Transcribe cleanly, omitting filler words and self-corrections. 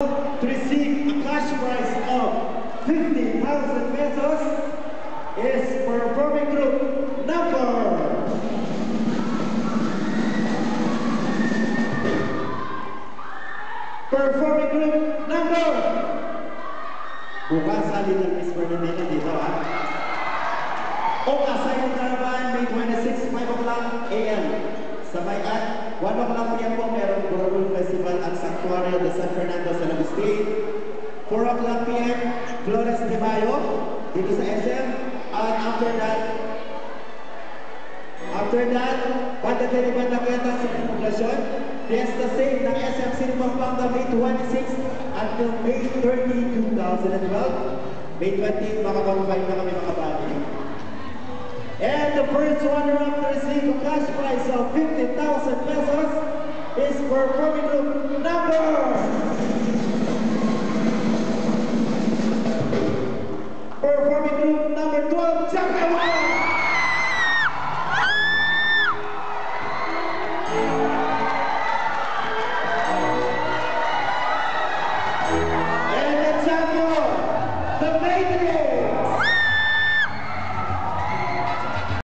To receive a cash prize of 50,000 pesos is performing group number. Performing group number. Bukas sa Little Miss Bernadette dito ha. O Asayang Caravan, May 26, 5 o'clock a.m. Sa Bayan, 1 o'clock p.m. po merong Borobon Festival at Sanctuario de San Fernando sa Agustin. 4 o'clock p.m. Flores de Mayo dito sa SM. And after that, Banda de Banda Queta sa Poblacion. Fiesta Save ng SM City Pampanga, May 26 until May 30, 2012. May 20, makakonfine na kami mga bali. And the first runner-up to receive a cash prize of 50,000 pesos is performing group number